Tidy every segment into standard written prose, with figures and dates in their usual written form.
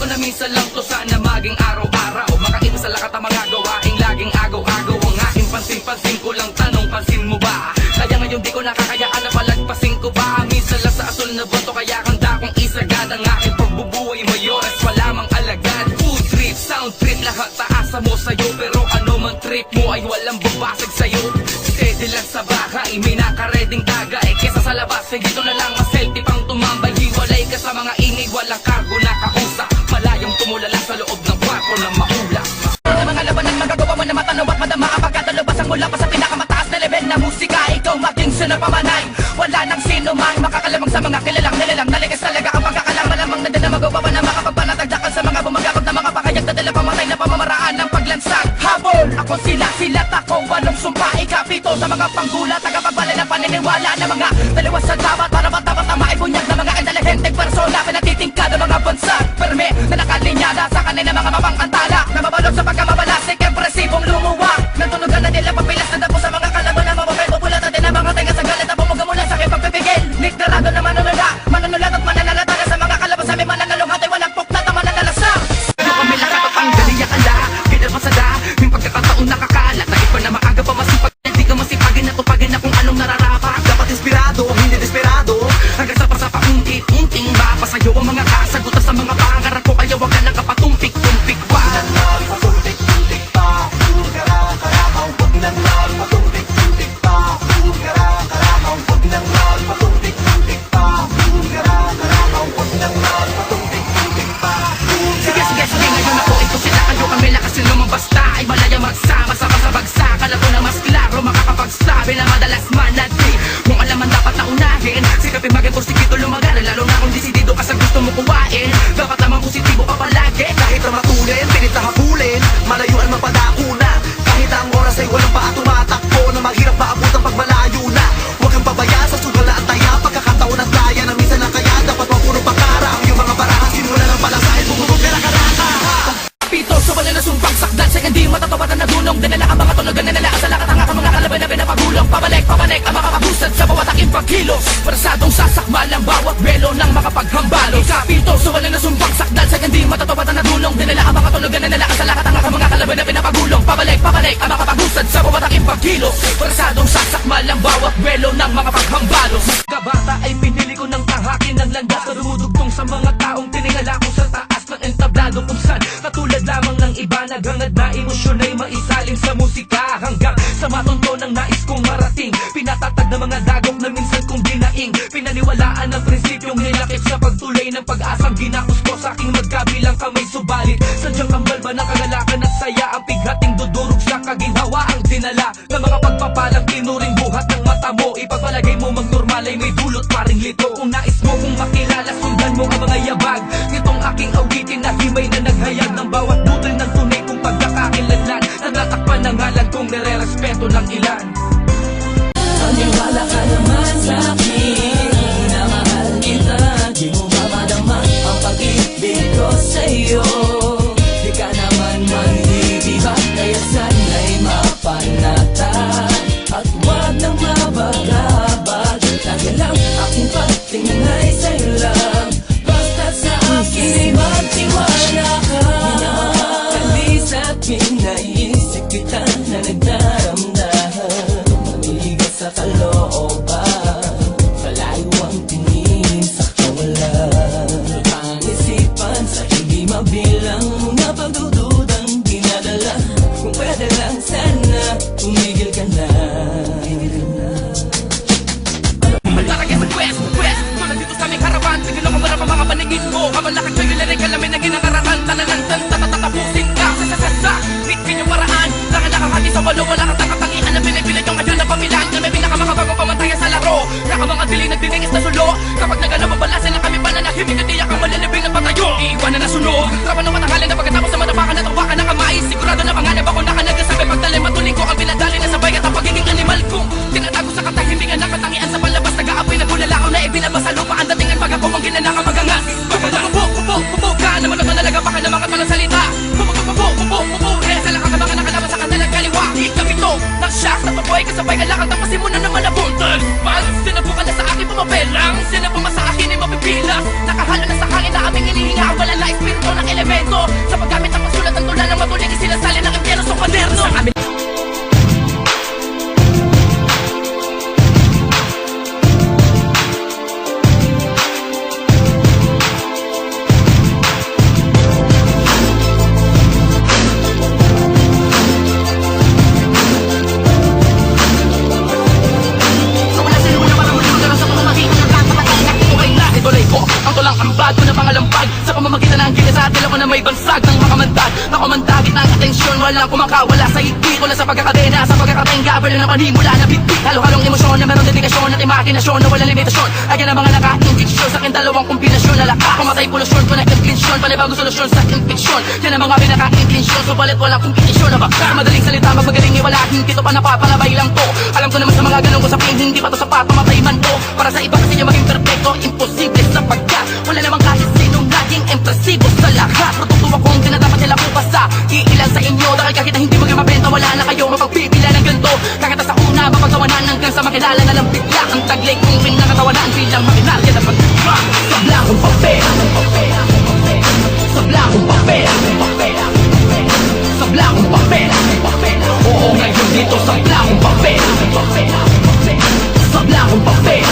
na minsan lang to, sana maging araw-araw. Makain sa lakat ang mga gawaing laging agaw-agaw. Ang aking pansin-pansin ko lang tanong, pansin mo ba? Kaya ngayon di ko nakakayaan na palagpasin ko pa. Minsan lang sa asul na boto, kaya kanda kong isagad ang aking pagbubuhay mayores, wala mang alagad. Food trip, sound trip, lahat taasa mo sa'yo. Pero ano man trip mo ay walang babasag sa'yo. Steady lang sa bahay, may nakareding tagay. Kesa sa labas, eh dito na lang maselfie pang tumambay. Hiwalay ka sa mga ingay, walang cargo na kausap. Malayong tumulala sa loob ng kwarto ng maulap. Sa mga labanan, magagawa mo na matanaw at madama kapag katalabasang mula pa sa pinakamataas na level na musika. Ikaw maging sinapamanay, wala nang sino man makakalamang sa mga kilalang nilalang. Naligas talaga ang pagkakalang malamang na din na magawa pa na makapagpanatagdakan sa mga bumagakot na mga pakayag na dala pamatay na pamamaraan ng paglansag. Habol, ako silat ako, walong sumpa, ikapito sa mga panggulat, tagapagbala ng paniniwala na mga dalawa sa dapat para matapat ang maibunyag na mga intelihenteng persona pinatitingkad ng mga bansag. Perme na nakalinyada sa kanila mga mapangantala na mabalog sa pagkamabalasik, impresibong lumuwak. Natunugan na nila papilas na dapo sa mga kalaban na mapapay pupulat at din ang mga tenga sa galit na bumuga mula sa aking pagpipigil. Nikdarado na manunulat at mananalata na sa mga kalaban sa may mananalong hati walang puklat na mananalasang. Ano kami nakakapanggali akala, pinapasada yung pagkakataon nakakalat na iba na maaga pa masipag. Hindi ka masipagin na tupagin na kung anong nararapat. Dapat inspirado, hindi desperado. Hanggang sa paunti-unting mapasayo ang mga kasagutan sa mga pangarap ko. Kaya wag ka nang kapatumpik-tumpik pa. Patumpik-tumpik pa, kara-karakaw. Huwag nang patumpik-tumpik pa, kara-karakaw. Huwag nang patumpik-tumpik pa, kara-karakaw. Huwag nang patumpik-tumpik pa. Sige, ngayon ako ito sila kayo kami lakas sila basta ay malaya magsama sa bagsakan. Ako na mas klaro makakapagsabi na madalas manati. Kung alaman dapat na unahin, sikapin maging porsikito lumagan. Lalo na kung disidido ka sa gusto mo kuwain. Dapat naman positibo ka palagi. Kahit na matulin, pilit na habulin, malayuan mapadako na. Kahit ang oras ay walang pa tumatakbo, na mahirap maabot ang pagmalayo na. Huwag kang pabaya sa sugal na antaya, pagkakataon at daya na minsan lang kaya dapat mapuno pakara ang iyong mga barahan. Simula ng palasahin, bumubog na karaka. Pito, so wala na sumpang sakdan sa hindi matatawad na nagulong. Dinala ang mga tunog na nila sa lakat ang aking mga kalaban na pinapagulong. Pabalik ang mga kabusad sa bawat aking pagkilos. Parasadong sasakmal ang bawat belo ng makapaghambalos. Kapito, so wala na sumpang sakdan sa hindi matatawad na nagulong. Dinala ang mga tunog na nila sa lakat ang aking mga kalaban na pinapagulong. Pabalik ang mga kabusad sa bawat aking pagkilos. Parasadong sasakmal ang bawat belo ng mga paghambalos. Kabata ay pinili ko ng tahakin ng landas na dumudugtong sa mga taong tiningala ko sa taas ng entablado kung saan katulad lamang ng iba naghangad na emosyon ay maisalin sa musika hanggang sa matonto ng nais kong marating. Pinatatag ng mga dagok na minsan kong dinaing, pinaniwalaan ang prinsipyong nilakip sa pagtuloy ng pag-asang ginakos ko sa aking magkabilang kamay. Subalit sadyang kambal ba ng kagalakan at saya ang pighating dudurog sa kaginhawa ang dinala ng mga pagpapalang tinuring buhat ng mata mo. Ipagpalagay mo magnormal ay may dulot paring lito. Kung nais mo kung makilala, sundan mo ang mga yabag nitong aking awitin na himay na naghayag ng bawat budol ng tunay kong pagkakakilanlan. Natatakpan ng ngalan kong nire-respeto ng ilan. Maniwala ka naman sa'kin na mahal kita. Di mo mamadama ang pag-ibig ko sa'yo. Di ka naman manhihibat, kaya sana'y mapanatag at huwag nang mabagabag. Lagi lang aking pagtingin ay sa'yo lang. Basta sa akin ay magtiwala ka. Kalis at pinaisip kita na nagdaramdaman. Maligas sa kalooban, palayo ang tingin sa kawalan. Ang isipan sa hindi mabilang mga pagdududang dinadala. Kung pwede lang sana, tumigil ka na. Malaki sa quest tulad dito sa aming harapan. Pigilan ko muna pa mga paningin ko. Kamalakad ko yung lirik, alamin na ginangaratan. Talanantan, tatatapusin ka sa bitbin yung paraan. Nakakahati sa walo, wala kang takatangian na pinipilit yung adyo na pamilaan. Kami pinakamakabagong pamantayan sa laro. Nakamang diling nagdinigis na sulo. Kapag nagalaw mabalasin ang kami pananahimik, natiyak ang malalibing na patayo. Iiwanan na sunog, trapan ng matanghali na pagkatapos sa manapakan na tawakan ng kamay. Sigurado na panganib ako nakanagasabi. Pagdalay matuling ko ang pinadali na sabay at ang pagiging animal ko. Tinatago sa katahimbingan na katangian sa palabas. Nag-aapoy na bulalakaw na ibinabas sa lupa. Ang datingan pag ako ang ginanang ang magangas. Kupo Makita na ang gila sa atin ako na may bansag ng makamandag Nakumandagit na ang atensyon, walang kumakawala sa higpi ko lang sa pagkakadena, sa pagkakatenga Pero na panimula na bitbit, halo-halong emosyon na meron dedikasyon at imaginasyon na walang limitasyon Ayan ang mga naka-injeksyon sa akin dalawang kombinasyon Nalaka, kumatay polusyon, connect-inclusion Panibago solusyon sa infeksyon Yan ang mga pinaka-intensyon, subalit walang kompetisyon na baka madaling salita, magmagaling iwala Hindi to pa napapalabay lang to Alam ko naman sa mga ganong usapin, hindi pa to sapat, pamatay man to Para sa iba kasi yung maging perfecto, imposible sapagkat Wala namang kahit sinong naging impresibo sa lahat Produkto akong dinadapat nila bukas sa iilan sa inyo Dahil kahit na hindi maging mabenta, wala na kayo mapagpipila ng ganito Kakata sa una, mapagtawanan hanggang sa makilala na lang bigla Ang taglay kong pinakatawanan bilang makinarya na magkakwa Sa blakong papel Sa blakong papel Sa blakong papel Oo ngayon dito sa blakong papel Sa blakong papel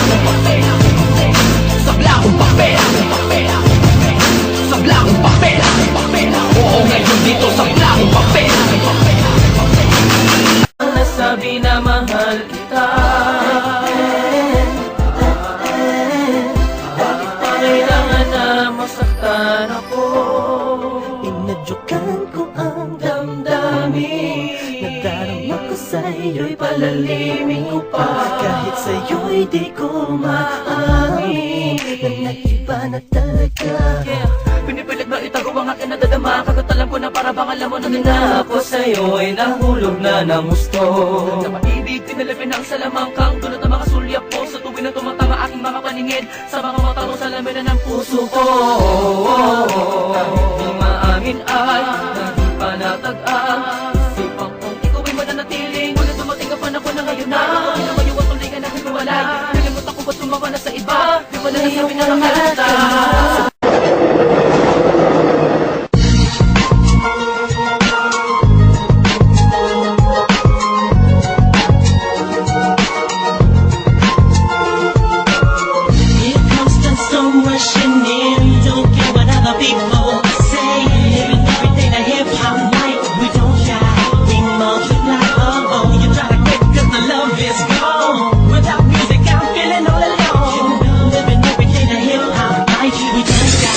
Sa blakong papel Sa blakong papel Oo ngayon dito sa blakong papel Nasabi na mahal kita Bakit pa kailangan na masaktan ako? Pinadyokan ko ang damdamin Nadarama ko sa'yo'y palalimin ko pa Kahit sa'yo'y di ko maamin Na nag-iba na talaga Pinipilit ba itago ang aking nadadama Kagat alam ko na para bang alam mo na ako sa'yo ay nahulog na ng gusto Sa pag-ibig, tinalipin ang salamangkang Dulot ng mga sulyap ko Sa tuwing na tumatama aking mga paningin Sa mga mata mo sa lamin ng puso ko Di maamin ay Hindi pa natag-ang Isipang kong ikaw ay mananatiling Ngunit dumating ang panahon na ngayon na Ako ginawayo at tuloy ka na hinuwalay Nalimutan ko ba't sumawa na sa iba Di wala na sabi na nakalata Rushing in, don't care what other people say. Living every day the hip hop night. We don't shy, we multiply. Oh, you try to quit 'cause the love is gone. Without music, I'm feeling all alone. Living every day the hip hop night. We don't shy,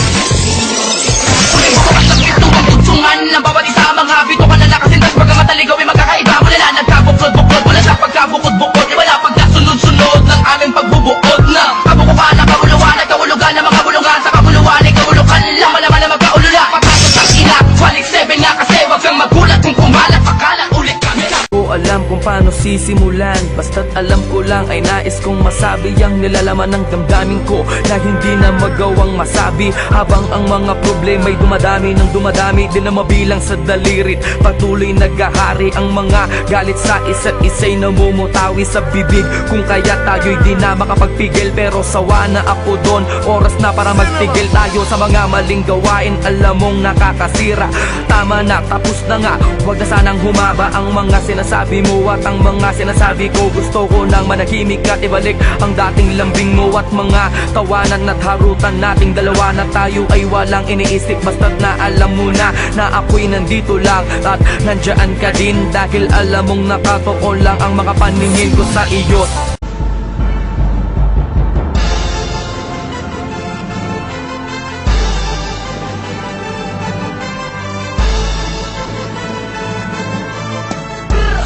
we multiply. Uling bukas ng ito ang tugtungan ng bawat isa mga bito ka na lakasin tas pagka mataligaw ay magkakaiba Wala na nagkabuklod-buklod, wala sa pagkabukod-bukod Wala pagkasunod-sunod ng aming pagbubuod na kabukuhan ng kauluan at kaulugan ng mga bulungan Sa kabuluan ay kaulukan lang, malaman na magkaulula Pagkasot ang ilak, balik 7 na kasi wag kang magulat Kung kumalat, pakalat ulit kami na ko alam kung paano sisimulan Basta't alam ko lang ay nais kong masabi Ang nilalaman ng damdamin ko Na hindi na magawang masabi Habang ang mga problema'y dumadami Nang dumadami din na mabilang sa dalirit Patuloy naghahari ang mga galit sa isa't isa'y namumutawi sa bibig Kung kaya tayo'y di na makapagpigil Pero sawa na ako doon Oras na para magtigil tayo sa mga maling gawain Alam mong nakakasira Tama na, tapos na nga Huwag na sanang humaba ang mga sinasabi mo At ang mga sinasabi ko Gusto ko nang manahimik at ibalik Ang dating lambing mo at mga tawanan At harutan nating dalawa na tayo ay walang iniisip Basta't na alam mo na na ako'y nandito lang At nandyan ka din Dahil alam mong nakatotoo lang ang mga paningin ko sa iyo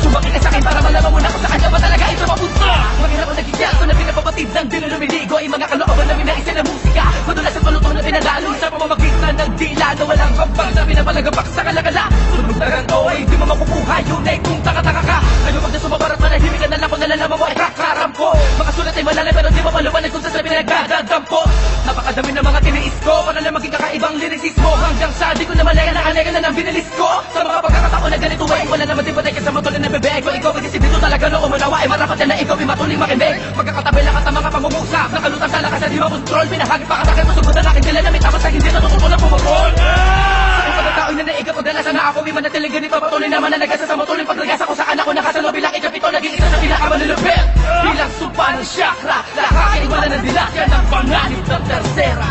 Sumakit ka sa'kin para malaman mo na kung saan ka ba talaga ito mapunta Mahirap ang nagigyan ko na pinapapatid ng di na lumiligo Ay mga kalooban na minaisa na musika Madulas at malutong na pinadalo Sa pamamagitan ng dila na walang babang Na pinapalagapak sa kalakala Tunog na ganto ay di mo makukuha Yun ay kung taka-taka ka Ano pag na sumabar at manahimik ka na lang Kung nalalaman mo ay kakaram ko Mga sulat ay malalim pero di mo paluwanan Kung sasabi na nagdadadampo Napakadami ng mga tiniis ko Para lang maging kakaibang lirisismo Hanggang sa di ko na malaya na kanega na ng binilis ko Sa mga pagkakataon na ganito ay wala naman din patay ka sa matuloy na bebek Kung ikaw ay disipito talaga noong manawa ay marapat yan na ikaw ay matuloy makinig Pagkakatabi lang at ang mga pangungusap Nakalutang sa lakas na di makontrol Pinahagip pa ka sa akin masugod na akin Dila na may tapas na hindi natututulang pumagol Sa aking pagkataon na naigat Pagdalasan na ako may manatiling ganito Patuloy naman na nagasa sa matuloy Pagdagasa ko saan ako nakasalo Bilang ikapito naging isa sa pinakamalulupit Bilang supa ng chakra Lahat ay wala ng dilat Yan ang panganib ng tersera